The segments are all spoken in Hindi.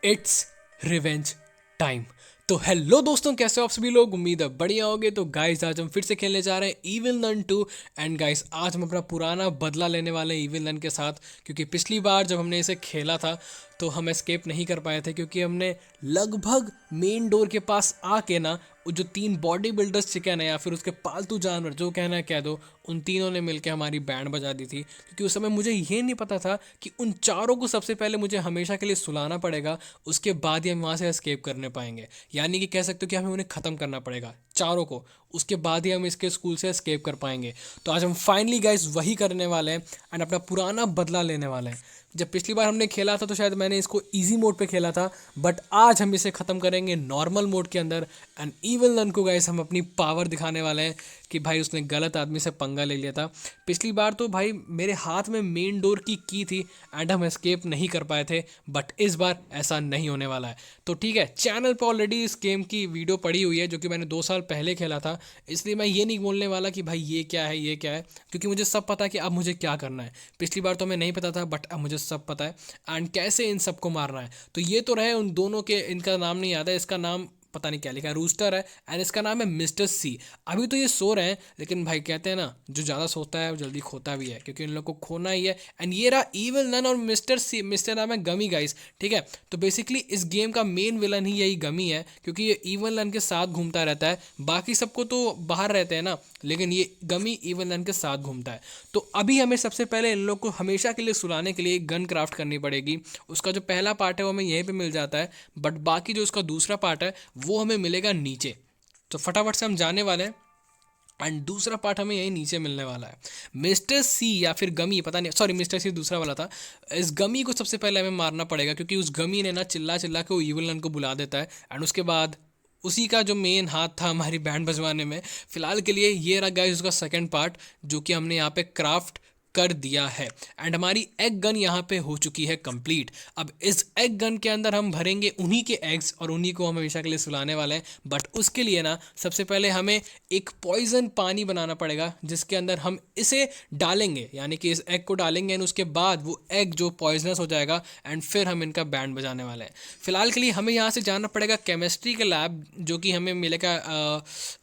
It's revenge time. तो हेलो दोस्तों, कैसे हो आप सभी लोग? उम्मीद है बढ़िया होगे। तो गाइस आज हम फिर से खेलने जा रहे हैं इविल नन 2। एंड गाइस आज हम अपना पुराना बदला लेने वाले हैं इविल नन के साथ, क्योंकि पिछली बार जब हमने इसे खेला था तो हम एस्केप नहीं कर पाए थे, क्योंकि हमने लगभग मेन डोर के पास आके ना वो जो तीन बॉडी बिल्डर्स चिकन है या फिर उसके पालतू जानवर जो कहना है कह दो, उन तीनों ने मिलकर हमारी बैंड बजा दी थी। क्योंकि उस समय मुझे ये नहीं पता था कि उन चारों को सबसे पहले मुझे हमेशा के लिए सुलाना पड़ेगा, उसके बाद ही हम वहाँ से एस्केप करने पाएंगे। यानी कि कह सकते हो कि हमें उन्हें ख़त्म करना पड़ेगा चारों को, उसके बाद ही हम इसके स्कूल से एस्केप कर पाएंगे। तो आज हम फाइनली गाइस वही करने वाले हैं एंड अपना पुराना बदला लेने वाले हैं। जब पिछली बार हमने खेला था तो शायद मैंने इसको इजी मोड पे खेला था, बट आज हम इसे ख़त्म करेंगे नॉर्मल मोड के अंदर। एंड इविल नन को गाइस हम अपनी पावर दिखाने वाले हैं कि भाई उसने गलत आदमी से पंगा ले लिया था। पिछली बार तो भाई मेरे हाथ में मेन डोर की थी एंड हम एस्केप नहीं कर पाए थे, बट इस बार ऐसा नहीं होने वाला है। तो ठीक है, चैनल पर ऑलरेडी इस गेम की वीडियो पड़ी हुई है जो कि मैंने 2 साल पहले खेला था, इसलिए मैं ये नहीं बोलने वाला कि भाई ये क्या है ये क्या है, क्योंकि मुझे सब पता है कि अब मुझे क्या करना है। पिछली बार तो हमें नहीं पता था, बट अब मुझे सब पता है एंड कैसे इन सबको मारना है। तो ये तो रहे उन दोनों के, इनका नाम नहीं याद है, इसका नाम पता नहीं क्या लिखा है, रूस्टर है एंड इसका नाम है मिस्टर सी। अभी तो ये सो रहे हैं, लेकिन भाई कहते हैं ना जो ज़्यादा सोता है वो जल्दी खोता भी है, क्योंकि इन लोग को खोना ही है। एंड ये रहा इविल नन और मिस्टर सी, मिस्टर नाम है गमी गाइस। ठीक है, तो बेसिकली इस गेम का मेन विलन ही यही गमी है, क्योंकि ये इविल नन के साथ घूमता रहता है। बाकी सबको तो बाहर रहते हैं ना, लेकिन ये गमी इविल नन के साथ घूमता है। तो अभी हमें सबसे पहले इन लोग को हमेशा के लिए सुलाने के लिए एक गन क्राफ्ट करनी पड़ेगी। उसका जो पहला पार्ट है वो हमें यहीं पे मिल जाता है, बट बाकी जो उसका दूसरा पार्ट है वो हमें मिलेगा नीचे। तो फटाफट से हम जाने वाले हैं एंड दूसरा पार्ट हमें यही नीचे मिलने वाला है। मिस्टर सी या फिर गमी, पता नहीं, सॉरी मिस्टर सी दूसरा वाला था। इस गमी को सबसे पहले हमें मारना पड़ेगा, क्योंकि उस गमी ने ना चिल्ला चिल्ला के वो इविल नन को बुला देता है एंड उसके बाद उसी का जो मेन हाथ था हमारी बैंड बजवाने में। फिलहाल के लिए ये रहा गाइस उसका सेकंड पार्ट, जो कि हमने यहाँ पे क्राफ्ट कर दिया है। एंड हमारी एग गन यहाँ पे हो चुकी है कंप्लीट। अब इस एग गन के अंदर हम भरेंगे उन्हीं के एग्स और उन्हीं को हम हमेशा के लिए सुलाने वाले हैं। बट उसके लिए ना सबसे पहले हमें एक पॉइजन पानी बनाना पड़ेगा, जिसके अंदर हम इसे डालेंगे, यानी कि इस एग को डालेंगे एंड उसके बाद वो एग जो पॉइजनस हो जाएगा एंड फिर हम इनका बैंड बजाने वाले हैं। फिलहाल के लिए हमें यहाँ से जाना पड़ेगा केमिस्ट्री के लैब, जो कि हमें मिलेगा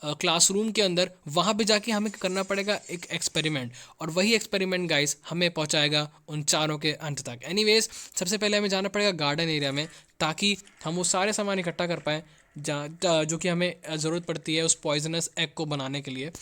क्लासरूम के अंदर। वहाँ पे जाके हमें करना पड़ेगा एक एक्सपेरिमेंट, और वही एक्सपेरिमेंट गाइस हमें पहुँचाएगा उन चारों के अंत तक। एनीवेज सबसे पहले हमें जाना पड़ेगा गार्डन एरिया में, ताकि हम वो सारे सामान इकट्ठा कर पाएँ जो कि हमें ज़रूरत पड़ती है उस पॉइजनस एग को बनाने के लिए।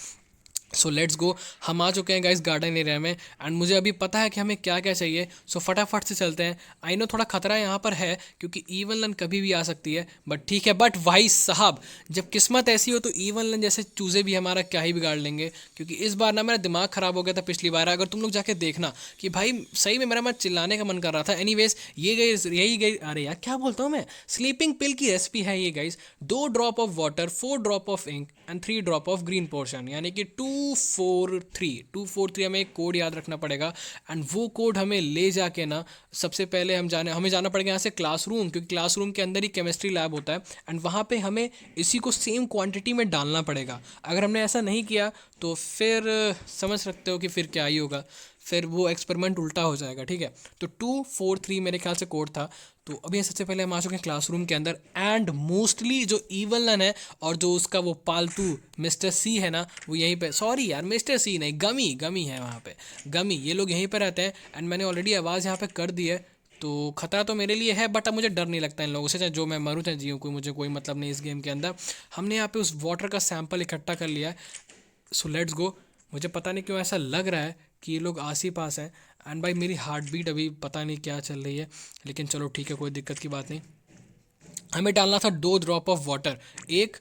सो लेट्स गो, हम आ चुके हैं गाइस गार्डन एरिया में एंड मुझे अभी पता है कि हमें क्या क्या चाहिए। सो फटाफट से चलते हैं। आई नो थोड़ा खतरा यहाँ पर है, क्योंकि ईवल लन कभी भी आ सकती है, बट ठीक है। बट भाई साहब, जब किस्मत ऐसी हो तो ईवल लन जैसे चूज़े भी हमारा क्या ही बिगाड़ लेंगे। क्योंकि इस बार ना मेरा दिमाग ख़राब हो गया था पिछली बार, अगर तुम लोग जाके देखना कि भाई सही में मेरा मैं चिल्लाने का मन कर रहा था। एनीवेज ये गई यही गई, अरे यार क्या बोलता हूँ मैं, स्लीपिंग पिल की रेसिपी है ये guys. 2 drop of water, 4 drop of ink and 3 drop of green portion, यानी कि 243 हमें एक कोड याद रखना पड़ेगा। एंड वो कोड हमें ले जाके ना सबसे पहले हमें जाना पड़ेगा यहाँ से क्लासरूम, क्योंकि क्लासरूम के अंदर ही केमिस्ट्री लैब होता है एंड वहाँ पे हमें इसी को सेम क्वांटिटी में डालना पड़ेगा। अगर हमने ऐसा नहीं किया तो फिर समझ सकते हो कि फिर क्या ही होगा, फिर वो एक्सपेरिमेंट उल्टा हो जाएगा। ठीक है, तो 243 मेरे ख्याल से कोड था। तो अभी सबसे पहले हम आ चुके हैं क्लासरूम के अंदर एंड मोस्टली जो इवल नन है और जो उसका वो पालतू मिस्टर सी है ना, वो यहीं पे, सॉरी यार मिस्टर सी नहीं, गमी गमी है वहाँ पे, गमी, ये लोग यहीं पे रहते हैं। एंड मैंने ऑलरेडी आवाज़ यहाँ पे कर दी है, तो खतरा तो मेरे लिए है, बट अब मुझे डर नहीं लगता इन लोगों से, चाहे जो मैं मरूँ चाहे जीऊँ, कोई मुझे कोई मतलब नहीं इस गेम के अंदर। हमने यहाँ पे उस वाटर का सैंपल इकट्ठा कर लिया है। So let's go. मुझे पता नहीं क्यों ऐसा लग रहा है कि ये लोग आस ही पास हैं। एंड भाई मेरी हार्ट बीट अभी पता नहीं क्या चल रही है, लेकिन चलो ठीक है, कोई दिक्कत की बात नहीं। हमें डालना था 2 drop of water, 1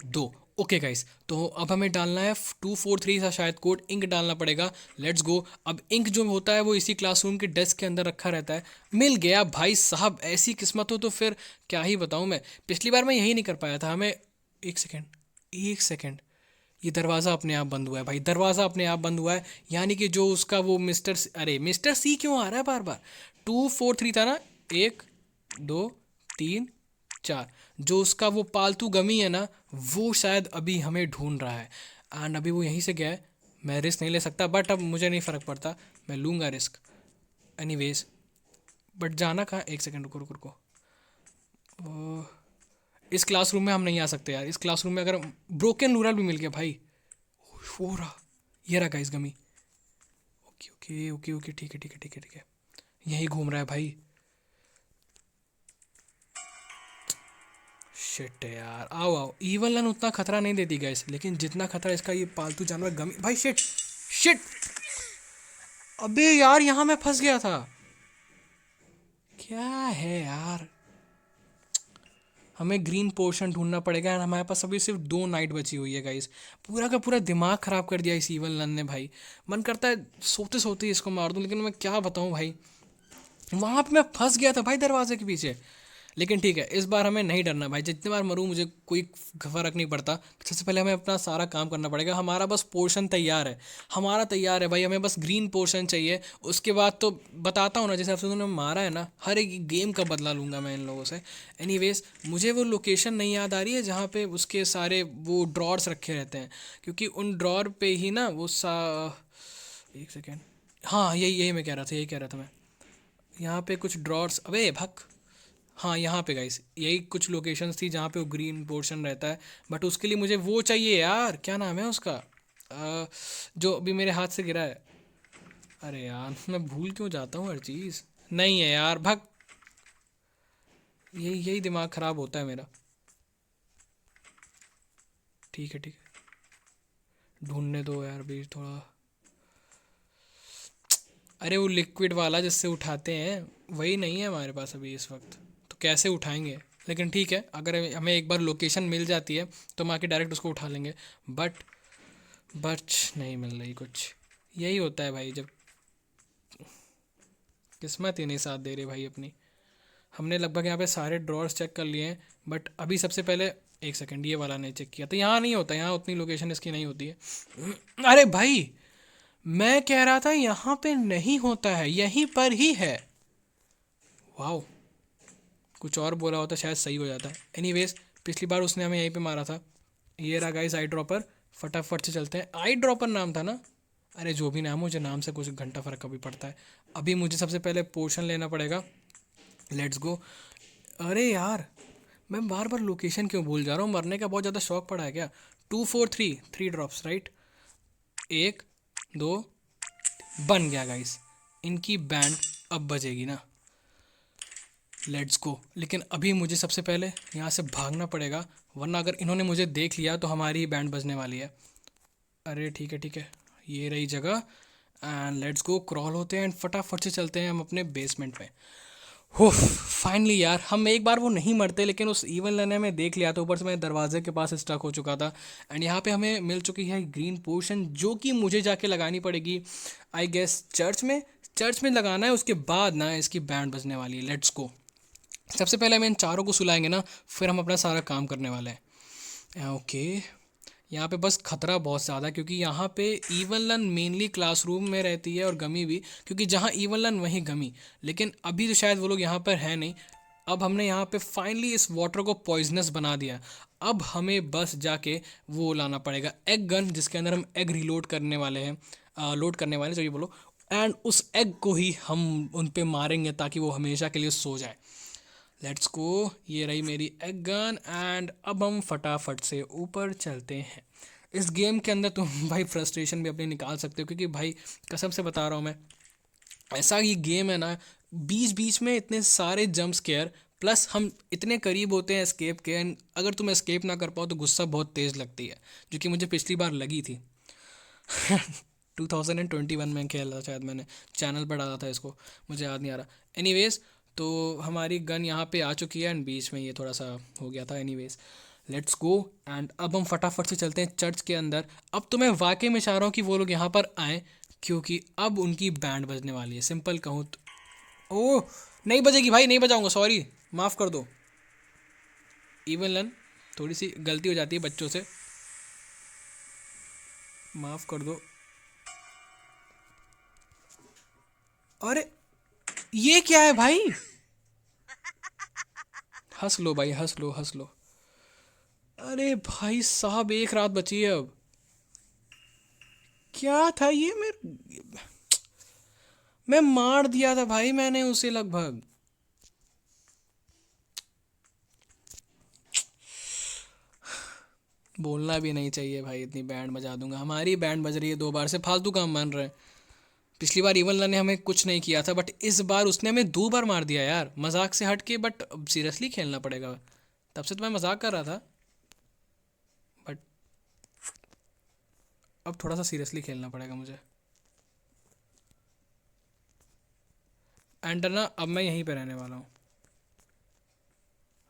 2। Okay guys, तो अब हमें डालना है 243 था शायद कोड, इंक डालना पड़ेगा। Let's go. अब इंक जो होता है वो इसी क्लासरूम के डेस्क के अंदर रखा रहता है। मिल गया भाई साहब, ऐसी किस्मत हो तो फिर क्या ही बताऊँ मैं। पिछली बार मैं यही नहीं कर पाया था। हमें एक सेकेंड, एक सेकेंड, ये दरवाज़ा अपने आप बंद हुआ है भाई, दरवाज़ा अपने आप बंद हुआ है। यानी कि जो उसका वो अरे मिस्टर सी क्यों आ रहा है बार बार। 243 था ना, 1 2 3 4, जो उसका वो पालतू गमी है ना, वो शायद अभी हमें ढूंढ रहा है एंड अभी वो यहीं से गया है। मैं रिस्क नहीं ले सकता, बट अब मुझे नहीं फ़र्क पड़ता, मैं लूँगा रिस्क एनीवेज। बट जाना कहाँ, एक सेकेंड रुको रुको रुको, ओ, इस क्लासरूम में हम नहीं आ सकते यार। इस क्लासरूम में अगर ब्रोकन रूरल भी मिल गया भाई। हो रहा, ये रहा गाइस गमी। ओके ओके ओके ओके, ठीक है ठीक है ठीक है ठीक है। यहीं घूम रहा है भाई। शिट यार, आओ आओ। इवन लन उतना खतरा नहीं देती गैस, लेकिन जितना खतरा इसका ये पालतू जानवर गमी भाई। शिट शिट, अबे यार यहाँ मैं फंस गया था। क्या है यार, हमें ग्रीन पोर्शन ढूंढना पड़ेगा एंड हमारे पास अभी सिर्फ 2 नाइट बची हुई है गाइस। पूरा का पूरा दिमाग ख़राब कर दिया इस इवन लन ने भाई। मन करता है सोते सोते ही इसको मार दूं, लेकिन मैं क्या बताऊं भाई, वहाँ पे मैं फंस गया था भाई दरवाजे के पीछे। लेकिन ठीक है, इस बार हमें नहीं डरना भाई। जितनी बार मरूं मुझे कोई फ़र्क नहीं पड़ता। सबसे पहले हमें अपना सारा काम करना पड़ेगा। हमारा बस पोर्शन तैयार है, हमारा तैयार है भाई। हमें बस ग्रीन पोर्शन चाहिए। उसके बाद तो बताता हूँ ना, जैसे आपसे उन्होंने मारा है ना, हर एक गेम का बदला लूँगा मैं इन लोगों से। एनीवेज, मुझे वो लोकेशन नहीं याद आ रही है जहाँ पे उसके सारे वो ड्रॉर्स रखे रहते हैं, क्योंकि उन ड्रॉर पे ही ना वो सा, एक सेकेंड, हाँ यही यही मैं कह रहा था, यही कह रहा था मैं। यहाँ पे कुछ ड्रॉर्स, अबे भक, हाँ यहाँ पे गाइस यही कुछ लोकेशंस थी जहाँ पे वो ग्रीन पोर्शन रहता है। बट उसके लिए मुझे वो चाहिए यार, क्या नाम है उसका, जो अभी मेरे हाथ से गिरा है। अरे यार मैं भूल क्यों जाता हूँ हर चीज़। नहीं है यार, भग। यही यही दिमाग ख़राब होता है मेरा। ठीक है ठीक है, ढूंढने दो यार भी थोड़ा। अरे वो लिक्विड वाला जिससे उठाते हैं, वही नहीं है हमारे पास अभी इस वक्त। तो कैसे उठाएंगे। लेकिन ठीक है, अगर हमें एक बार लोकेशन मिल जाती है तो हम आके डायरेक्ट उसको उठा लेंगे। बट बट नहीं मिल रही कुछ। यही होता है भाई, जब किस्मत ही नहीं साथ दे रही भाई अपनी। हमने लगभग यहाँ पे सारे ड्रॉर्स चेक कर लिए हैं, बट अभी सबसे पहले, एक सेकंड, ये वाला नहीं चेक किया। तो यहाँ नहीं होता, यहाँ उतनी लोकेशन इसकी नहीं होती है। अरे भाई, मैं कह रहा था यहाँ पे नहीं होता है, यहीं पर ही है। वाह, कुछ और बोला होता शायद सही हो जाता है। एनीवेज, पिछली बार उसने हमें यहीं पे मारा था। ये रहा गाइस आई ड्रॉपर। फटाफट से चलते हैं। आई ड्रॉपर नाम था ना। अरे जो भी नाम, मुझे नाम से कुछ घंटा फर्क कभी पड़ता है। अभी मुझे सबसे पहले पोर्शन लेना पड़ेगा। Let's go. अरे यार, मैं बार बार लोकेशन क्यों भूल जा रहा हूँ। मरने का बहुत ज़्यादा शौक पड़ा है क्या। 2 4 3, 3 ड्रॉप्स राइट। एक, दो, बन गया गाइस। इनकी बैंड अब बजेगी ना। Let's go. लेकिन अभी मुझे सबसे पहले यहाँ से भागना पड़ेगा, वरना अगर इन्होंने मुझे देख लिया तो हमारी ही बैंड बजने वाली है। अरे ठीक है ठीक है, ये रही जगह। एंड लेट्स गो, क्रॉल होते हैं एंड फटाफट से चलते हैं हम अपने बेसमेंट में। हो, फाइनली यार, हम एक बार वो नहीं मरते, लेकिन उस इवन लेने में देख लिया था। ऊपर से मैं दरवाजे के पास स्टक हो चुका था। एंड यहाँ पे हमें मिल चुकी है ग्रीन पोर्शन, जो कि मुझे जाके लगानी पड़ेगी आई गेस चर्च में। चर्च में लगाना है, उसके बाद ना इसकी बैंड बजने वाली है। Let's go. सबसे पहले हम इन चारों को सुलाएंगे ना, फिर हम अपना सारा काम करने वाले हैं। ओके, यहाँ पे बस खतरा बहुत ज़्यादा है, क्योंकि यहाँ पे इवन लन मेनली क्लासरूम में रहती है और गमी भी, क्योंकि जहाँ इवन लन वहीं गमी। लेकिन अभी तो शायद वो लोग यहाँ पर है नहीं। अब हमने यहाँ पे फाइनली इस वाटर को पॉइजनस बना दिया। अब हमें बस जाके वो लाना पड़ेगा एग गन, जिसके अंदर हम एग रिलोड करने वाले हैं, लोड करने वाले, जो ये बोलो। एंड उस एग को ही हम उन पे मारेंगे ताकि वो हमेशा के लिए सो जाए। Let's go. ये रही मेरी एग गन एंड अब हम फटाफट से ऊपर चलते हैं। इस गेम के अंदर तुम भाई फ्रस्ट्रेशन भी अपनी निकाल सकते हो, क्योंकि भाई कसम से बता रहा हूँ मैं, ऐसा ये गेम है ना, बीच बीच में इतने सारे जंप स्केयर, प्लस हम इतने करीब होते हैं एस्केप के, एंड अगर तुम एस्केप ना कर पाओ तो गुस्सा बहुत तेज़ लगती है, जो कि मुझे पिछली बार लगी थी। 2021 में खेला था शायद मैंने, चैनल पर डाला था इसको, मुझे याद नहीं आ रहा। एनीवेज, तो हमारी गन यहाँ पे आ चुकी है एंड बीच में ये थोड़ा सा हो गया था। Anyways, let's go. एंड अब हम फटाफट से चलते हैं चर्च के अंदर। अब तो मैं वाकई में चाह रहा हूँ कि वो लोग यहाँ पर आएँ, क्योंकि अब उनकी बैंड बजने वाली है। सिंपल कहूँ तो, ओह नहीं बजेगी भाई, नहीं बजाऊँगा, सॉरी, माफ़ कर दो। इवन लन, थोड़ी सी गलती हो जाती है बच्चों से, माफ़ कर दो। अरे ये क्या है भाई। हंस लो भाई, हंस लो हंस लो। अरे भाई साहब, एक रात बची है अब। क्या था ये, मैं मार दिया था भाई मैंने उसे लगभग। बोलना भी नहीं चाहिए भाई, इतनी बैंड बजा दूंगा। हमारी बैंड बज रही है 2 बार से, फालतू काम मान रहे हैं। पिछली बार इवन ने हमें कुछ नहीं किया था, बट इस बार उसने हमें 2 बार मार दिया यार, मजाक से हट के। बट अब सीरियसली खेलना पड़ेगा। तब से तो मैं मजाक कर रहा था, बट अब थोड़ा सा सीरियसली खेलना पड़ेगा मुझे। एंड ना, अब मैं यहीं पे रहने वाला हूँ।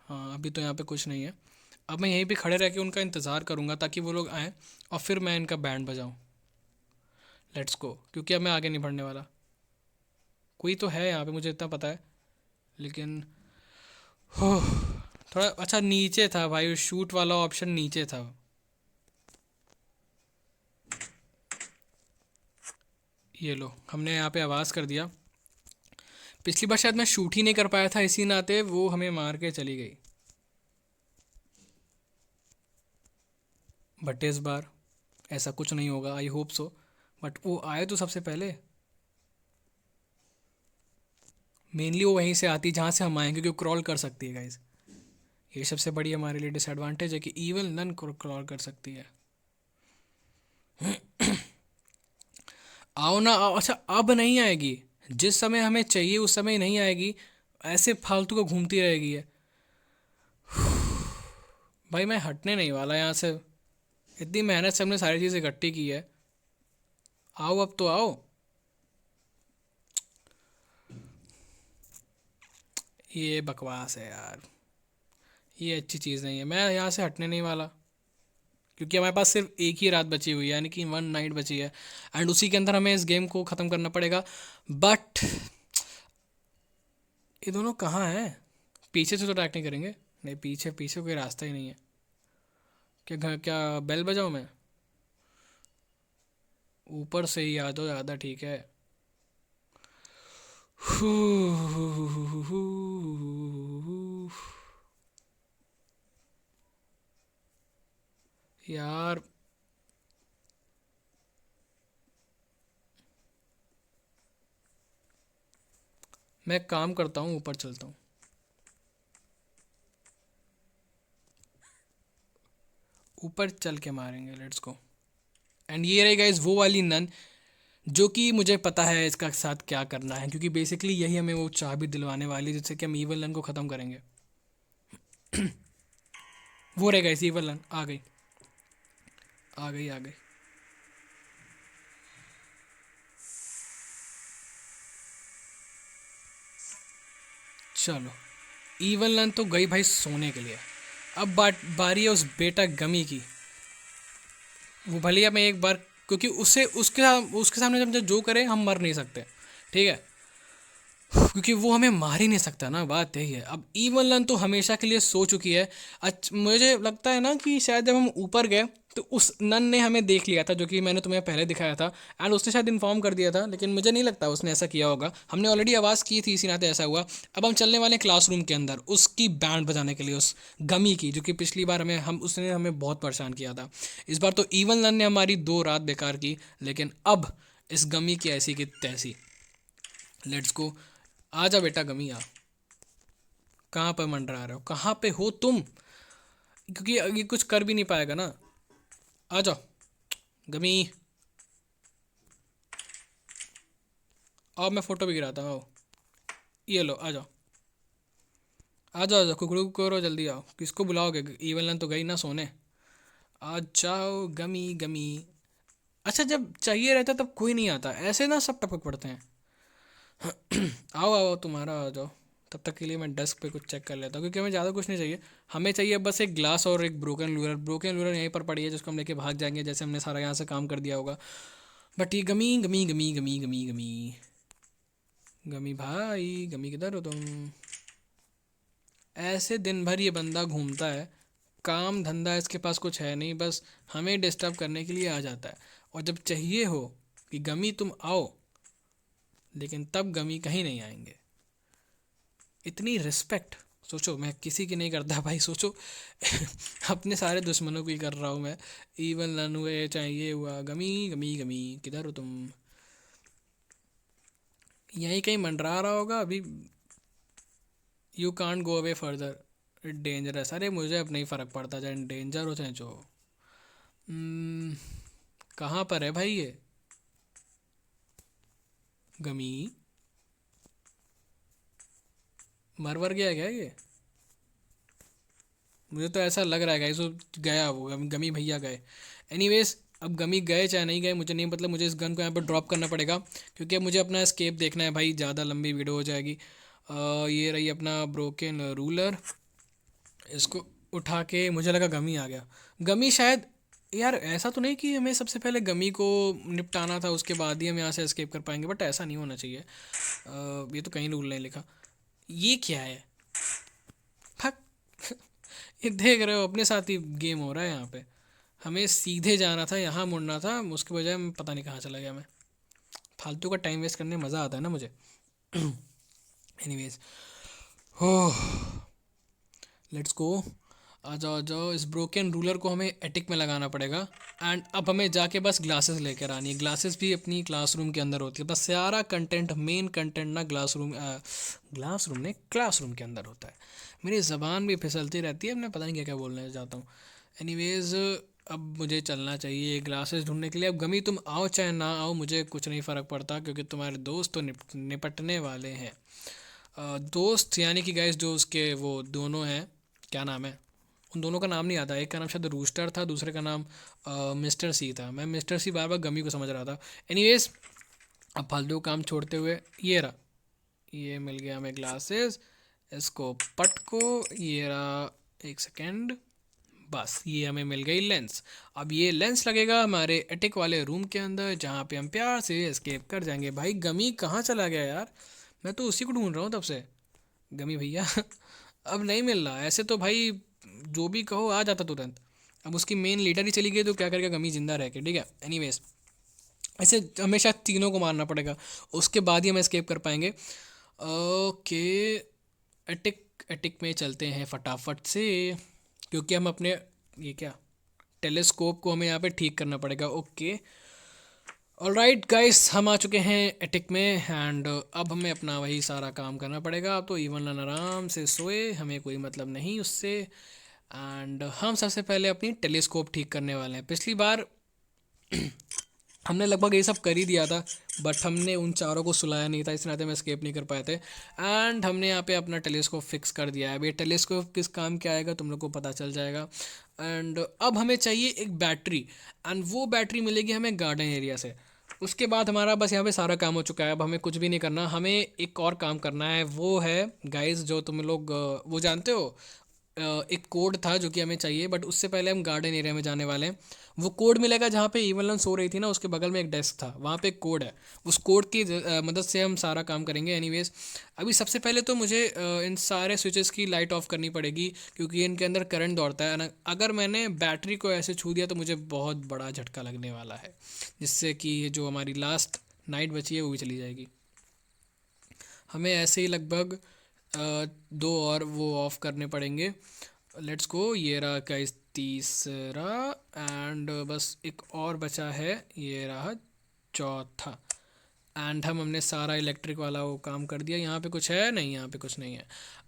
हाँ, अभी तो यहाँ पे कुछ नहीं है। अब मैं यहीं पे खड़े रह के उनका इंतज़ार करूँगा ताकि वो लोग आएँ, और फिर मैं इनका बैंड बजाऊँ। लेट्स गो, क्योंकि अब मैं आगे नहीं बढ़ने वाला। कोई तो है यहाँ पे, मुझे इतना पता है, लेकिन हो, थोड़ा अच्छा नीचे था भाई, शूट वाला ऑप्शन नीचे था। ये लो, हमने यहाँ पे आवाज़ कर दिया। पिछली बार शायद मैं शूट ही नहीं कर पाया था, इसी नाते वो हमें मार के चली गई। बट इस बार ऐसा कुछ नहीं होगा, आई होप सो। बट वो आए तो सबसे पहले। मेनली वो वहीं से आती जहाँ से हम आए, क्योंकि वो क्रॉल कर सकती है गाइज। ये सबसे बड़ी हमारे लिए डिसएडवांटेज है कि इवल नन क्रॉल कर सकती है। आओ ना आओ। अच्छा, अब नहीं आएगी। जिस समय हमें चाहिए उस समय नहीं आएगी, ऐसे फालतू को घूमती रहेगी है। भाई मैं हटने नहीं वाला यहाँ से। इतनी मेहनत से हमने सारी चीज़ें इकट्ठी की है। आओ, अब तो आओ। ये बकवास है यार, ये अच्छी चीज़ नहीं है। मैं यहाँ से हटने नहीं वाला, क्योंकि हमारे पास सिर्फ एक ही रात बची हुई है, यानी कि 1 नाइट बची है। एंड उसी के अंदर हमें इस गेम को ख़त्म करना पड़ेगा। बट ये दोनों कहाँ हैं? पीछे से तो अटैक नहीं करेंगे? नहीं, पीछे पीछे कोई रास्ता ही नहीं है। क्या घर, क्या बेल बजाऊँ मैं? ऊपर से ही आ जाओ, ज़्यादा ठीक है। यार, मैं एक काम करता हूँ, ऊपर चलता हूँ। ऊपर चल के मारेंगे, लेट्स गो। एंड ये रही गाइस वो वाली नन, जो कि मुझे पता है इसका साथ क्या करना है, क्योंकि बेसिकली यही हमें वो चाबी दिलवाने वाली है जिससे कि हम ईवल नन को ख़त्म करेंगे। वो रह गाइस, ईवल नन आ गई, आ गई, आ गई। चलो, ईवल नन तो गई भाई सोने के लिए। अब बारी है उस बेटा गमी की। वो भले ही हमें एक बार, क्योंकि उससे उसके सामने जब जब जो करे हम मर नहीं सकते, ठीक है? क्योंकि वो हमें मार ही नहीं सकता ना, बात यही है। अब ईवन लन तो हमेशा के लिए सो चुकी है। मुझे लगता है ना कि शायद जब हम ऊपर गए तो उस नन ने हमें देख लिया था, जो कि मैंने तुम्हें पहले दिखाया था। एंड उसने शायद इन्फॉर्म कर दिया था, लेकिन मुझे नहीं लगता उसने ऐसा किया होगा। हमने ऑलरेडी आवाज़ की थी, इसी नाते ऐसा हुआ। अब हम चलने वाले हैं क्लासरूम के अंदर उसकी बैंड बजाने के लिए, उस गमी की, जो कि पिछली बार उसने हमें बहुत परेशान किया था। इस बार तो ईवन लन ने हमारी 2 रात बेकार की, लेकिन अब इस गमी की ऐसी की तैसी। Let's go. आ जा बेटा गमी, आ। कहाँ पर मंडरा रहे हो, कहाँ पे हो तुम? क्योंकि ये कुछ कर भी नहीं पाएगा ना। आ जाओ गमी। आओ, मैं फोटो भी गिराता हूँ, आओ। ये लो, आ जाओ, आ जाओ, कुकड़ू करो, जल्दी आओ। किसको बुलाओगे? इवन तो गई ना सोने। आ जाओ गमी गमी। अच्छा, जब चाहिए रहता तब कोई नहीं आता, ऐसे ना सब टपक पड़ते हैं। आओ आओ, तुम्हारा आ जाओ। तब तक के लिए मैं डेस्क पे कुछ चेक कर लेता हूँ, क्योंकि हमें ज़्यादा कुछ नहीं चाहिए। हमें चाहिए बस एक ग्लास और एक ब्रोकन लूरर। ब्रोकन लूरर यहीं पर पड़ी है, जिसको हम लेके भाग जाएंगे, जैसे हमने सारा यहाँ से काम कर दिया होगा। बट ये गमी गमी गमी गमी गमी गमी गमी भाई, गमी किधर हो तुम? ऐसे दिन भर ये बंदा घूमता है, काम धंधा इसके पास कुछ है नहीं, बस हमें डिस्टर्ब करने के लिए आ जाता है। और जब चाहिए हो कि गमी तुम आओ, लेकिन तब गमी कहीं नहीं आएंगे। इतनी रिस्पेक्ट, सोचो, मैं किसी की नहीं करता भाई, सोचो। अपने सारे दुश्मनों की कर रहा हूँ मैं। इवन लन हुए, चाहे ये हुआ, गमी गमी गमी किधर हो तुम? यहीं कहीं मंडरा रहा होगा अभी। You can't go away further, it dangerous. अरे मुझे अब नहीं फ़र्क पड़ता, चाहे डेंजर हो चाहे जो हो। हम्म, कहाँ पर है भाई ये गमी? मर वर गया क्या ये? मुझे तो ऐसा लग रहा है गाइस वो गया, वो गमी भैया गए। एनीवेज, अब गमी गए चाहे नहीं गए मुझे नहीं मतलब, मुझे इस गन को यहाँ पर ड्रॉप करना पड़ेगा क्योंकि अब मुझे अपना एस्केप देखना है भाई, ज़्यादा लंबी वीडियो हो जाएगी। ये रही अपना ब्रोकन रूलर, इसको उठा के मुझे लगा गमी आ गया। गमी शायद, यार ऐसा तो नहीं कि हमें सबसे पहले गमी को निपटाना था उसके बाद ही हम यहाँ से एस्केप कर पाएंगे, बट ऐसा नहीं होना चाहिए। ये तो कहीं रूल नहीं लिखा। ये क्या है? फक। ये देख रहे हो अपने साथ ही गेम हो रहा है यहाँ पे। हमें सीधे जाना था, यहाँ मुड़ना था, उसके बजाय मैं पता नहीं कहाँ चला गया मैं। फालतू का टाइम वेस्ट करने में मज़ा आता है ना मुझे। एनीवेज, हो, लेट्स गो। आ जाओ आ जाओ, इस ब्रोकन रूलर को हमें एटिक में लगाना पड़ेगा। एंड अब हमें जाके बस ग्लासेस लेकर आनी है। ग्लासेस भी अपनी क्लासरूम के अंदर होती है, बस सारा कंटेंट, मेन कंटेंट ना ग्लास रूम ने क्लासरूम के अंदर होता है। मेरी ज़बान भी फिसलती रहती है, मैं पता नहीं क्या क्या बोलने जाता हूँ। एनीवेज, अब मुझे चलना चाहिए ग्लासेस ढूंढने के लिए। अब गमी तुम आओ चाहे ना आओ मुझे कुछ नहीं फ़र्क पड़ता, क्योंकि तुम्हारे दोस्त तो निपटने वाले हैं। दोस्त यानी कि गाइस जो उसके वो दोनों हैं, क्या नाम है उन दोनों का? नाम नहीं आता। एक का नाम शायद रूस्टर था, दूसरे का नाम मिस्टर सी था। मैं मिस्टर सी बार बार गमी को समझ रहा था। एनीवेज, अब फालतू काम छोड़ते हुए, ये रहा, ये मिल गया हमें ग्लासेस, इसको पटको, ये रहा, एक सेकेंड, बस ये हमें मिल गई लेंस। अब ये लेंस लगेगा हमारे एटिक वाले रूम के अंदर, जहाँ पे हम प्यार से एस्केप कर जाएंगे। भाई गमी कहाँ चला गया यार? मैं तो उसी को ढूंढ रहा हूँ तब से, गमी भैया। अब नहीं मिल रहा ऐसे तो भाई, जो भी कहो आ जाता तुरंत। अब उसकी मेन लीडर ही चली गई तो क्या करेगा गमी जिंदा रह के, ठीक है। एनीवेज, ऐसे हमेशा तीनों को मारना पड़ेगा, उसके बाद ही हम एस्केप कर पाएंगे। ओके, एटिक एटिक में चलते हैं फटाफट से, क्योंकि हम अपने, ये क्या, टेलीस्कोप को हमें यहाँ पे ठीक करना पड़ेगा। ओके, ऑलराइट गाइस, हम आ चुके हैं एटिक में। एंड अब हमें अपना वही सारा काम करना पड़ेगा। अब तो इवन आराम से सोए, हमें कोई मतलब नहीं उससे। एंड हम सबसे पहले अपनी टेलीस्कोप ठीक करने वाले हैं। पिछली बार हमने लगभग ये सब कर ही दिया था, बट हमने उन चारों को सुलाया नहीं था, इस नाते हम एस्केप नहीं कर पाए थे। एंड हमने यहाँ पे अपना टेलीस्कोप फिक्स कर दिया है। अब ये टेलीस्कोप किस काम के आएगा तुम लोग को पता चल जाएगा। एंड अब हमें चाहिए एक बैटरी, एंड वो बैटरी मिलेगी हमें गार्डन एरिया से। उसके बाद हमारा बस यहाँ पे सारा काम हो चुका है। अब हमें कुछ भी नहीं करना, हमें एक और काम करना है, वो है गाइस जो तुम लोग वो जानते हो, एक कोड था जो कि हमें चाहिए, बट उससे पहले हम गार्डन एरिया में जाने वाले हैं। वो कोड मिलेगा जहाँ पे इवनलन सो रही थी ना, उसके बगल में एक डेस्क था, वहाँ पे एक कोड है। उस कोड की मदद से हम सारा काम करेंगे। एनीवेज, अभी सबसे पहले तो मुझे इन सारे स्विचेस की लाइट ऑफ करनी पड़ेगी, क्योंकि इनके अंदर करंट दौड़ता है ना। अगर मैंने बैटरी को ऐसे छू दिया तो मुझे बहुत बड़ा झटका लगने वाला है, जिससे कि ये जो हमारी लास्ट नाइट बची है वो भी चली जाएगी। हमें ऐसे ही लगभग दो और वो ऑफ करने पड़ेंगे। लेट्स गो, ये रहा गाइस तीसरा, एंड बस एक और बचा है, ये रहा चौथा। एंड हमने सारा इलेक्ट्रिक वाला वो काम कर दिया। यहाँ पे कुछ है नहीं, यहाँ पे कुछ नहीं है।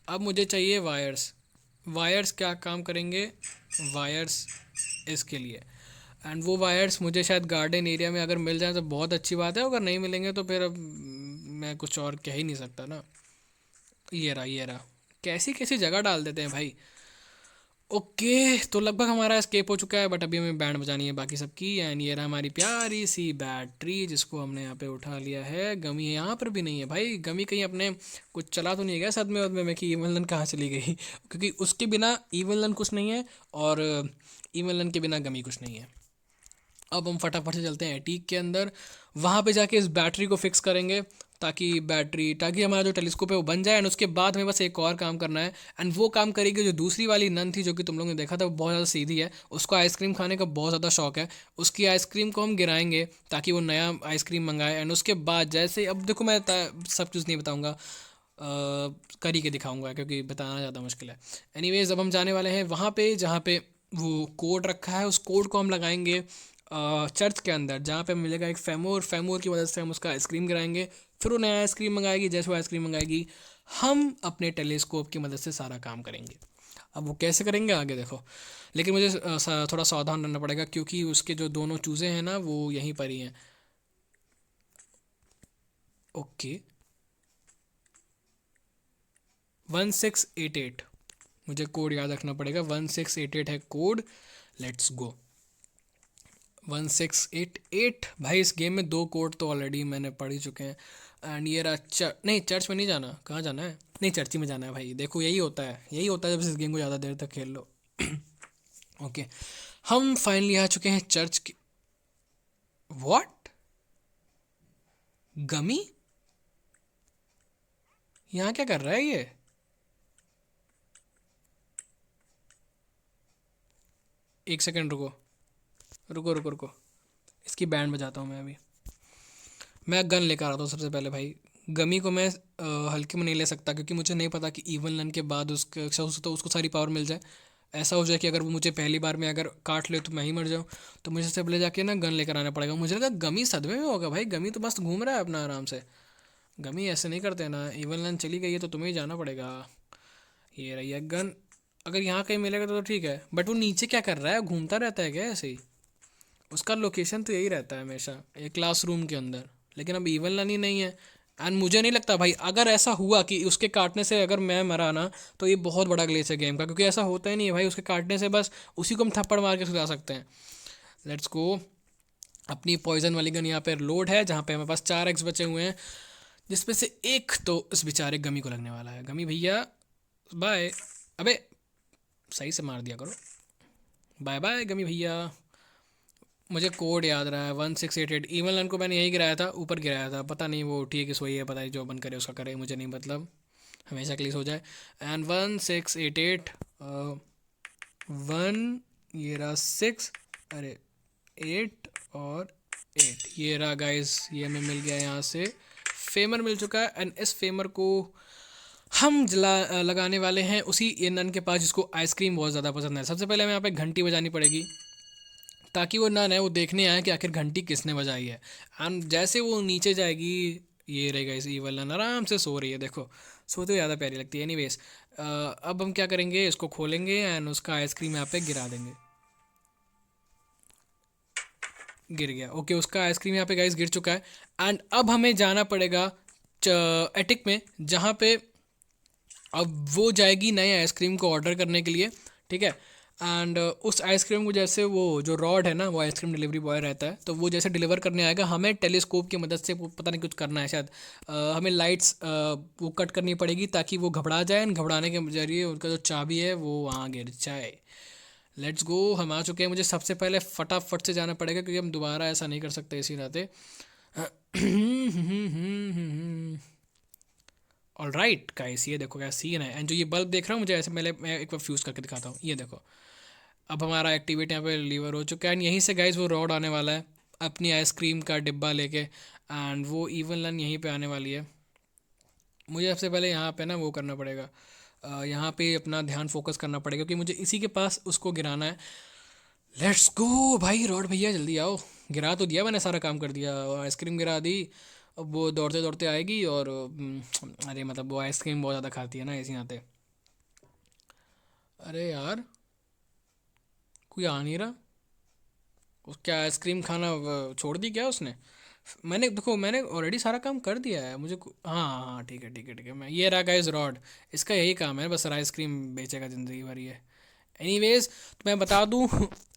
अब मुझे चाहिए वायर्स। वायर्स क्या काम करेंगे? वायर्स इसके लिए, एंड वो वायर्स मुझे शायद गार्डन एरिया में अगर मिल जाए तो बहुत अच्छी बात है, अगर नहीं मिलेंगे तो फिर अब मैं कुछ और कह ही नहीं सकता ना। ये रहा, ये रहा, कैसी कैसी जगह डाल देते हैं भाई। ओके, तो लगभग हमारा एस्केप हो चुका है, बट अभी हमें बैंड बजानी है बाकी सबकी। एंड ये रहा हमारी प्यारी सी बैटरी, जिसको हमने यहाँ पे उठा लिया है। गमी यहाँ पर भी नहीं है भाई, गमी कहीं अपने कुछ चला तो नहीं गया सदमे वदमे में कि ईवनलन कहाँ चली गई? क्योंकि उसके बिना ईवनलन कुछ नहीं है, और ईवनलन के बिना गमी कुछ नहीं है। अब हम फटाफट से चलते हैं एटीक के अंदर, वहाँ पे जाके इस बैटरी को फिक्स करेंगे, ताकि हमारा जो टेलीस्कोप है वो बन जाए। एंड उसके बाद हमें बस एक और काम करना है, एंड वो काम करेगी जो दूसरी वाली नन थी जो कि तुम लोगों ने देखा था, वो बहुत ज़्यादा सीधी है, उसको आइसक्रीम खाने का बहुत ज़्यादा शौक है। उसकी आइसक्रीम को हम गिराएंगे ताकि वो नया आइसक्रीम मंगाए। एंड उसके बाद जैसे, अब देखो मैं सब कुछ नहीं बताऊँगा, करी के दिखाऊंगा क्योंकि बताना ज़्यादा मुश्किल है। एनीवेज, अब हम जाने वाले हैं वहाँ पे जहाँ पे वो कोड रखा है। उस कोड को हम लगाएंगे चर्च के अंदर, जहाँ पे मिलेगा एक फेमोर। फेमोर की मदद से हम उसका आइसक्रीम गिराएंगे, फिर वो नया आइसक्रीम मंगाएगी। जैसे वो आइसक्रीम मंगाएगी, हम अपने टेलीस्कोप की मदद से सारा काम करेंगे। अब वो कैसे करेंगे आगे देखो, लेकिन मुझे थोड़ा सावधान रहना पड़ेगा क्योंकि उसके जो दोनों चूज़े हैं ना वो यहीं पर ही हैं। ओके, 1688, मुझे कोड याद रखना पड़ेगा, 1688 है कोड। Let's go. 1688 भाई, इस गेम में दो कोड तो ऑलरेडी मैंने पढ़ ही चुके हैं। एंड ये रहा नहीं, चर्च में नहीं जाना, कहाँ जाना है? नहीं, चर्च ही में जाना है भाई। देखो यही होता है, यही होता है जब इस गेम को ज़्यादा देर तक खेल लो। ओके, हम फाइनली आ चुके हैं चर्च की। व्हाट? गमी यहाँ क्या कर रहा है ये? एक सेकंड रुको, रुको रुको रुको, इसकी बैंड बजाता हूँ मैं अभी। मैं गन लेकर आता हूँ सबसे पहले भाई। गमी को मैं हल्के में नहीं ले सकता क्योंकि मुझे नहीं पता कि इवन लन के बाद उसके तो उसको सारी पावर मिल जाए। ऐसा हो जाए कि अगर वो मुझे पहली बार में अगर काट ले तो मैं ही मर जाऊँ। तो मुझे सबसे पहले जाके ना गन लेकर आना पड़ेगा। मुझे लगा गमी सदमे में होगा भाई, गमी तो बस घूम रहा है अपना आराम से। गमी ऐसे नहीं करते ना, इवन लन चली गई है तो तुम्हें ही जाना पड़ेगा। ये रही है गन। अगर यहाँ कहीं मिलेगा तो ठीक है, बट वो नीचे क्या कर रहा है? घूमता रहता है क्या ऐसे ही? उसका लोकेशन तो यही रहता है हमेशा, एक क्लासरूम के अंदर। लेकिन अब इवन लन ही नहीं है। एंड मुझे नहीं लगता भाई, अगर ऐसा हुआ कि उसके काटने से अगर मैं मरा ना, तो ये बहुत बड़ा ग्लिच है गेम का, क्योंकि ऐसा होता ही नहीं है भाई। उसके काटने से बस उसी को हम थप्पड़ मार के सुला सकते हैं। Let's go. अपनी पॉइजन वाली गन यहाँ पे लोड है, जहाँ पे हमारे पास 4x बचे हुए हैं, जिसमें से एक तो इस बेचारे गमी को लगने वाला है। गमी भैया बाय। अबे सही से मार दिया करो। बाय बाय गमी भैया। मुझे कोड याद रहा है 1688। ईमेल लन को मैंने यही गिराया था, ऊपर गिराया था। पता नहीं वो ठीक है सोई है, पता नहीं जो बंद करे उसका करे, मुझे नहीं मतलब, हमेशा क्लिक हो जाए। एंड 1688 वन, ये रहा 6, अरे 8 और 8, ये रहा गाइस। ये हमें मिल गया यहाँ से, फेमर मिल चुका है। एंड इस फेमर को हम लगाने वाले हैं उसी ये नन के पास जिसको आइसक्रीम बहुत ज़्यादा पसंद है। सबसे पहले हमें यहाँ पे घंटी बजानी पड़ेगी ताकि वो नन है वो देखने आए कि आखिर घंटी किसने बजाई है। एंड जैसे वो नीचे जाएगी, ये रहेगा इस ईवल नन आराम से सो रही है, देखो सोते हुए ज़्यादा प्यारी लगती है। एनीवेज, अब हम क्या करेंगे, इसको खोलेंगे एंड उसका आइसक्रीम यहाँ पे गिरा देंगे। गिर गया, ओके, उसका आइसक्रीम यहाँ पे गाइस गिर चुका है। एंड अब हमें जाना पड़ेगा एटिक में, जहाँ पे अब वो जाएगी नए आइसक्रीम को ऑर्डर करने के लिए, ठीक है। एंड उस आइसक्रीम को जैसे वो जो रॉड है ना, वो आइसक्रीम डिलीवरी बॉय रहता है, तो वो जैसे डिलीवर करने आएगा, हमें टेलीस्कोप की मदद से वो पता नहीं कुछ करना है शायद, हमें लाइट्स वो कट करनी पड़ेगी ताकि वो घबरा जाए। घबराने के जरिए उनका जो चाबी है वो वहाँ गिर जाए। लेट्स गो, हम आ चुके हैं। मुझे सबसे पहले फटाफट से जाना पड़ेगा क्योंकि हम दोबारा ऐसा नहीं कर सकते इसी नाते। ऑल राइट गाइस, ये देखो क्या सीन है। एंड जो ये बल्ब देख रहा हूँ मुझे ऐसे, मैं एक बार फ्यूज़ करके दिखाता हूँ, ये देखो। अब हमारा एक्टिवेट यहाँ पे लीवर हो चुका है। एंड यहीं से गाइस वो रॉड आने वाला है अपनी आइसक्रीम का डिब्बा लेके। एंड वो इवन लन यहीं पे आने वाली है। मुझे सबसे पहले यहाँ पे ना वो करना पड़ेगा, यहाँ पे अपना ध्यान फोकस करना पड़ेगा क्योंकि मुझे इसी के पास उसको गिराना है। लेट्स गो भाई, रॉड भैया जल्दी आओ। गिरा तो दिया मैंने, सारा काम कर दिया, आइसक्रीम गिरा दी। अब वो दौड़ते दौड़ते आएगी और अरे मतलब वो आइसक्रीम बहुत ज़्यादा खाती है ना इसी नाते। अरे यार, कोई आ नहीं रहा। क्या आइसक्रीम खाना छोड़ दी क्या उसने? मैंने देखो, मैंने ऑलरेडी सारा काम कर दिया है। हाँ हाँ हाँ, ठीक है ठीक है ठीक है। मैं ये रहा गाइस रॉड, इसका यही काम है, बस आइसक्रीम बेचेगा ज़िंदगी भर ये। एनीवेज, तो मैं बता दूं,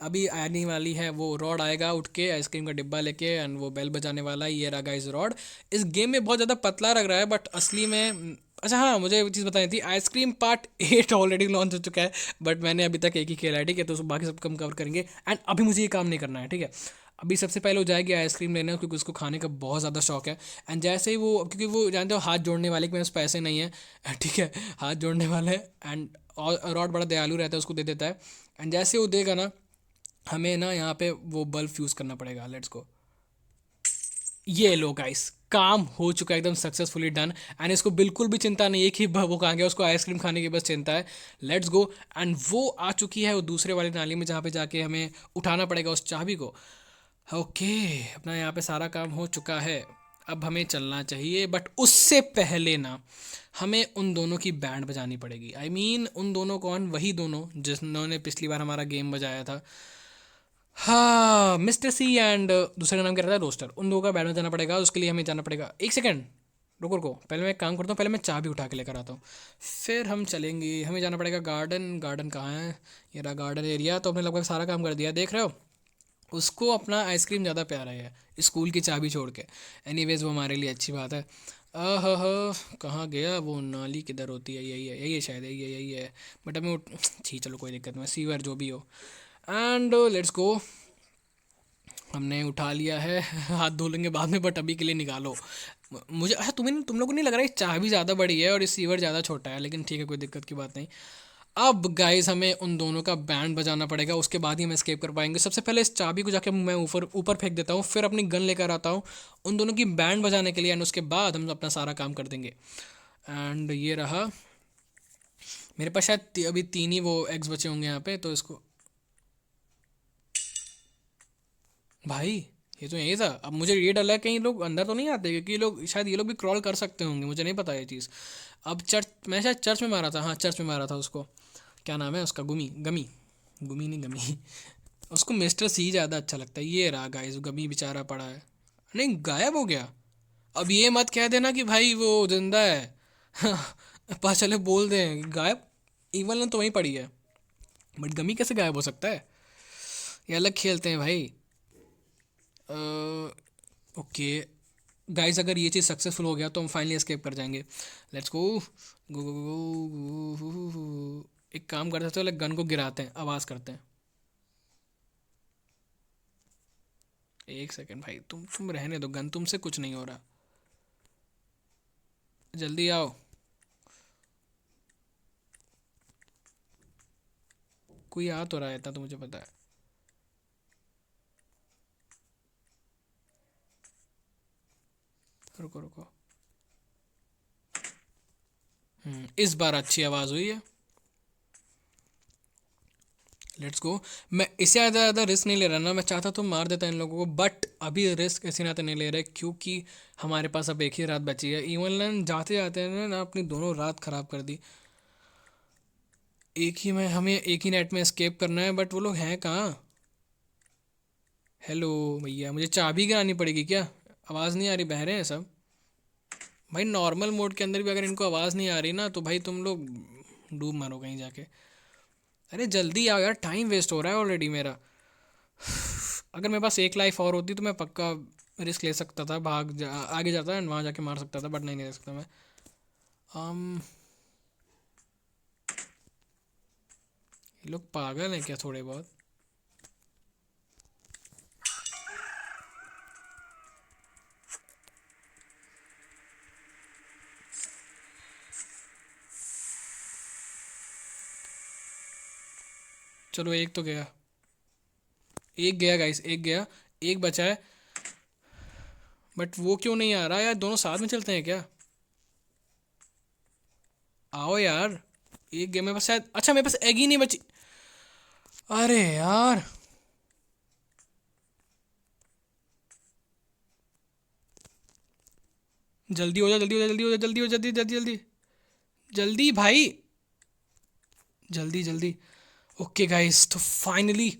अभी आने वाली है वो रॉड, आएगा उठ के आइसक्रीम का डिब्बा लेके एंड वो बेल बजाने वाला है। ये रहा गाइस रॉड। इस गेम में बहुत ज़्यादा पतला लग रहा है बट असली में अच्छा हाँ, मुझे एक चीज़ बतानी थी, आइसक्रीम पार्ट 8 ऑलरेडी लॉन्च हो चुका है बट मैंने अभी तक एक ही खेला है, ठीक है। तो बाकी सब कम कवर करेंगे। एंड अभी मुझे ये काम नहीं करना है, ठीक है। अभी सबसे पहले वो जाएगी आइसक्रीम लेने क्योंकि उसको खाने का बहुत ज़्यादा शौक है। एंड जैसे ही वो, क्योंकि वो जानते हो हाथ जोड़ने वाले के मेरे पास पैसे नहीं है, ठीक है, हाथ जोड़ने वाले हैं। एंड रॉड बड़ा दयालु रहता है, उसको दे देता है। एंड जैसे वो देगा ना, हमें ना यहाँ पे वो बल्ब फ्यूज़ करना पड़ेगा। Let's go. ये लो गाइस, काम हो चुका है, एकदम सक्सेसफुली डन। एंड इसको बिल्कुल भी चिंता नहीं है कि वो कहाँ गया, उसको आइसक्रीम खाने की बस चिंता है। Let's go. एंड वो आ चुकी है वो दूसरे वाली नाली में, जहाँ पे जाके हमें उठाना पड़ेगा उस चाबी को। ओके, अपना यहाँ पे सारा काम हो चुका है। अब हमें चलना चाहिए, बट उससे पहले ना हमें उन दोनों की बैंड बजानी पड़ेगी। आई मीन उन दोनों कौन? वही दोनों जिन्होंने पिछली बार हमारा गेम बजाया था। हाँ, मिस्टर सी एंड दूसरे का नाम क्या रहता है? रोस्टर। उन दो का बैंड बजाना पड़ेगा। उसके लिए हमें जाना पड़ेगा। एक सेकंड, रुको रुको, पहले मैं एक काम करता हूँ, पहले मैं चाबी उठा के लेकर आता हूँ, फिर हम चलेंगे। हमें जाना पड़ेगा गार्डन। गार्डन कहाँ है? ये रहा गार्डन एरिया। तो हमने लगभग सारा काम कर दिया, देख रहे हो। उसको अपना आइसक्रीम ज़्यादा प्यारा है स्कूल की चाबी छोड़ के। एनीवेज वो हमारे लिए अच्छी बात है। कहाँ गया वो? नाली किधर होती है? यही है शायद, यही है। बट हमें ठीक, चलो कोई दिक्कत नहीं, सीवर जो भी हो। And let's go. हमने उठा लिया है। हाथ धो लेंगे बाद में, बट अभी के लिए निकालो। मुझे अच्छा, तुम लोगों को नहीं लग रहा है चाबी ज़्यादा बड़ी है और सीवर ज़्यादा छोटा है? लेकिन ठीक है, कोई दिक्कत की बात नहीं। अब गाइस हमें उन दोनों का बैंड बजाना पड़ेगा, उसके बाद ही हम एस्केप कर पाएंगे। सबसे पहले इस चाबी को जाके मैं ऊपर ऊपर फेंक देता हूँ, फिर अपनी गन लेकर आता हूँ उन दोनों की बैंड बजाने के लिए, एंड उसके बाद हम अपना सारा काम कर देंगे। एंड ये रहा मेरे पास शायद अभी 3 ही वो एग्स बचे होंगे यहाँ पे, तो इसको भाई, ये तो यही था। अब मुझे ये डर है कहीं लोग अंदर तो नहीं आते, क्योंकि लोग शायद ये लोग भी क्रॉल कर सकते होंगे, मुझे नहीं पता ये चीज़। अब चर्च, मैं शायद चर्च में मारा था। हाँ, चर्च में मारा था उसको। क्या नाम है उसका? गुमी, गमी, गुमी नहीं गमी। उसको मिस्टर सी ज़्यादा अच्छा लगता है। ये रहा गाइस, गमी बेचारा पड़ा है। नहीं, गायब हो गया। अब ये मत कह देना कि भाई वो जिंदा है। पता चले बोल दें गायब। इवन तो वहीं पड़ी है, बट गमी कैसे गायब हो सकता है? ये अलग खेलते हैं भाई। ओके गाइस, अगर ये चीज़ सक्सेसफुल हो गया तो हम फाइनली एस्केप कर जाएंगे। लेट्स गो गो गो गो। एक काम करते हैं, तो गन को गिराते हैं, आवाज़ करते हैं। एक सेकंड भाई, तुम रहने दो, गन तुमसे कुछ नहीं हो रहा। जल्दी आओ। कोई आ तो रहा है, इतना तो मुझे पता है। रुको रुको। इस बार अच्छी आवाज़ हुई है। Let's go. मैं इससे ज़्यादा रिस्क नहीं ले रहा ना, मैं चाहता तो मार देता इन लोगों को, बट अभी रिस्क इसी नाते नहीं ले रहे, क्योंकि हमारे पास अब एक ही रात बची है। इवन जाते जाते ना अपनी दोनों रात ख़राब कर दी। एक ही में हमें एक ही नेट में एस्केप करना है, बट वो लोग हैं कहाँ? हेलो भैया, मुझे चाबी गिरानी पड़ेगी क्या? आवाज़ नहीं आ रही, बह रहे हैं सब। भाई नॉर्मल मोड के अंदर भी अगर इनको आवाज़ नहीं आ रही ना, तो भाई तुम लोग डूब मारो कहीं जाके। अरे जल्दी आओ यार, टाइम वेस्ट हो रहा है ऑलरेडी मेरा। अगर मेरे पास एक लाइफ और होती तो मैं पक्का रिस्क ले सकता था, आगे जाता एंड वहाँ जाके मार सकता था, बट नहीं ले सकता मैं। um, ये लोग पागल हैं क्या थोड़े बहुत? चलो एक तो गया, एक गया गाइस, एक गया। एक बचा है, बट वो क्यों नहीं आ रहा यार? दोनों साथ में चलते हैं क्या? आओ यार। एक गया मेरे पास शायद। अच्छा, मेरे पास एग ही नहीं बची। अरे यार, जल्दी हो जा, जल्दी हो जा, जल्दी हो जा, जल्दी हो, जल्दी जल्दी जल्दी जल्दी भाई, जल्दी जल्दी। ओके गाइस, तो फाइनली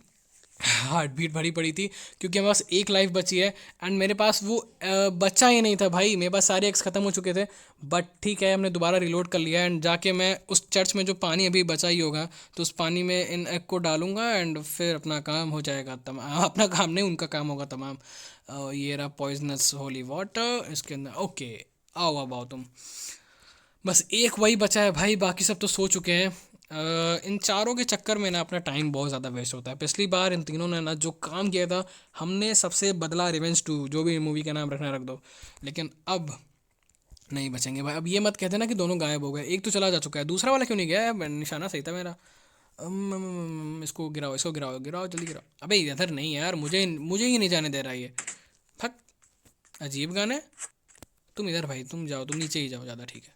हार्ट बीट भरी पड़ी थी, क्योंकि हमारे पास एक लाइफ बची है। एंड मेरे पास वो बच्चा ही नहीं था भाई, मेरे पास सारे एक्स ख़त्म हो चुके थे। बट ठीक है, हमने दोबारा रिलोड कर लिया, एंड जाके मैं उस चर्च में जो पानी अभी बचा ही होगा, तो उस पानी में इन एग को डालूंगा, एंड फिर अपना काम हो जाएगा तमाम। अपना काम नहीं, उनका काम होगा तमाम। ये रहा पॉइजनस होली वाटर इसके अंदर। ओके, आओ अब आओ तुम। बस एक वही बचा है भाई, बाकी सब तो सो चुके हैं। इन चारों के चक्कर में ना अपना टाइम बहुत ज़्यादा वेस्ट होता है। पिछली बार इन तीनों ने ना जो काम किया था, हमने सबसे बदला, रिवेंज टू, जो भी मूवी का नाम रखना रख दो। लेकिन अब नहीं बचेंगे भाई। अब ये मत कहते ना कि दोनों गायब हो गए। एक तो चला जा चुका है, दूसरा वाला क्यों नहीं गया है? निशाना सही था मेरा। इसको गिराओ, इसको गिराओ, गिराओ जल्दी गिराओ। अबे इधर नहीं यार, मुझे मुझे ही नहीं जाने दे रहा ये। फक, अजीब गाने। तुम इधर भाई, तुम जाओ, तुम नीचे ही जाओ, ज़्यादा ठीक है।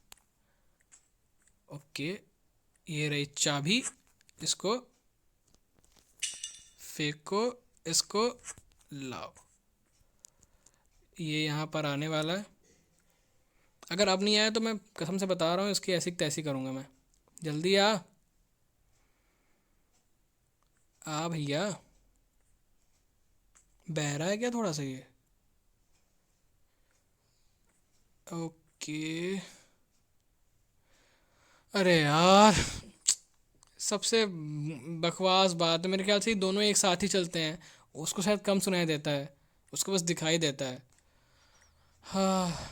ओके, ये रही चाबी, इसको फेंको, इसको लाओ। ये यहाँ पर आने वाला है। अगर अब नहीं आया तो मैं कसम से बता रहा हूँ इसकी ऐसी तैसी करूँगा मैं। जल्दी आ भैया। बहरा है क्या थोड़ा सा ये? ओके। अरे यार, सबसे बकवास बात है, मेरे ख्याल से ये दोनों एक साथ ही चलते हैं। उसको शायद कम सुनाई देता है, उसको बस दिखाई देता है। हाँ।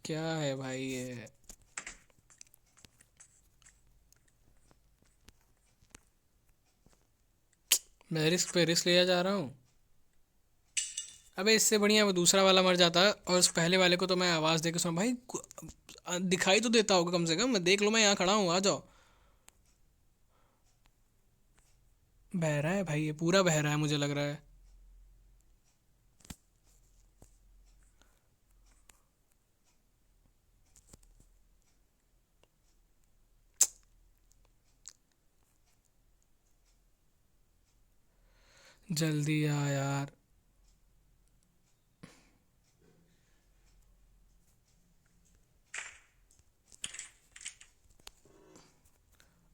क्या है भाई ये? मैं रिस्क पे रिस्क लिया जा रहा हूँ। अबे इससे बढ़िया वो दूसरा वाला मर जाता और उस पहले वाले को तो मैं आवाज़ दे के सुन भाई दिखाई तो देता होगा कम से कम, मैं देख लो, मैं यहाँ खड़ा हूँ, आ जाओ। बह रहा है भाई, ये पूरा बह रहा है मुझे लग रहा है। जल्दी आ यार।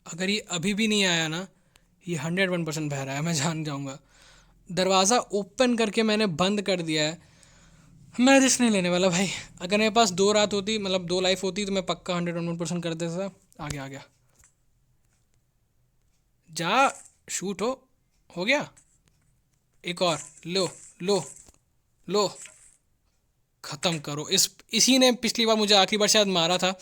अगर ये अभी भी नहीं आया ना, ये 101% बह रहा है, मैं जान जाऊंगा। दरवाज़ा ओपन करके मैंने बंद कर दिया है। मैं रिस्क नहीं लेने वाला भाई। अगर मेरे पास दो रात होती, मतलब दो लाइफ होती, तो मैं पक्का 101% कर देता। आ गया आ गया। जा। शूट हो गया। एक और। लो लो लो। ख़त्म करो। इसी ने पिछली बार मुझे आखिरी बार शायद मारा था,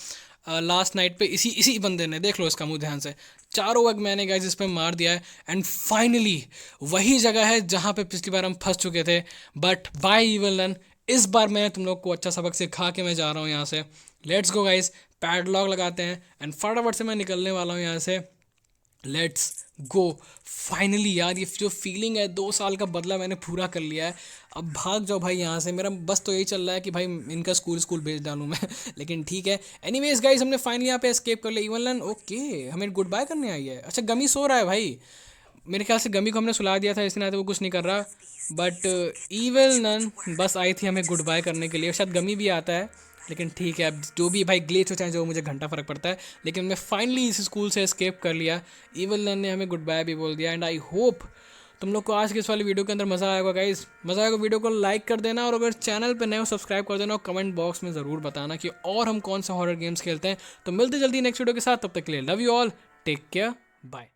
लास्ट नाइट पे। इसी इसी बंदे ने, देख लो इसका मुंह ध्यान से। चारों वक्त मैंने गाइस इस पे मार दिया है। एंड फाइनली वही जगह है जहाँ पे पिछली बार हम फंस चुके थे। बट बाय इविल वन, इस बार मैं तुम लोग को अच्छा सबक सिखा के मैं जा रहा हूँ यहाँ से। Let's go guys. पैडलॉक लगाते हैं एंड फटाफट से मैं निकलने वाला हूँ यहाँ से। Let's go. फाइनली यार, ये जो फीलिंग है, 2 साल का बदला मैंने पूरा कर लिया है। अब भाग जाओ भाई यहाँ से। मेरा बस तो यही चल रहा है कि भाई इनका स्कूल स्कूल भेज डालूँ मैं लेकिन ठीक है। एनीवेज गाइस, हमने फाइनली यहाँ पे एस्केप कर लिया। इवन लन ओके, हमें गुड बाय करने आई है। अच्छा, गमी सो रहा है भाई। मेरे ख्याल से गमी को हमने सुला दिया था, इसलिए ना तो वो कुछ नहीं कर रहा। बट ईविल नन बस आई थी हमें गुड बाय करने के लिए। शायद गमी भी आता है, लेकिन ठीक है, अब जो भी भाई ग्लिच हो चाहे जो, मुझे घंटा फर्क पड़ता है। लेकिन मैं फाइनली इस स्कूल से एस्केप कर लिया। ईविल नन ने हमें गुड बाय भी बोल दिया। एंड आई होप तुम लोग को आज की इस वाली वीडियो के अंदर मज़ा आएगा गाइस। मज़ा आएगा, वीडियो को लाइक कर देना, और अगर चैनल पे नए हो सब्सक्राइब कर देना, और कमेंट बॉक्स में ज़रूर बताना कि और हम कौन सा हॉरर गेम्स खेलते हैं। तो मिलते जल्दी नेक्स्ट वीडियो के साथ, तब तक के लिए love you all, take care, bye.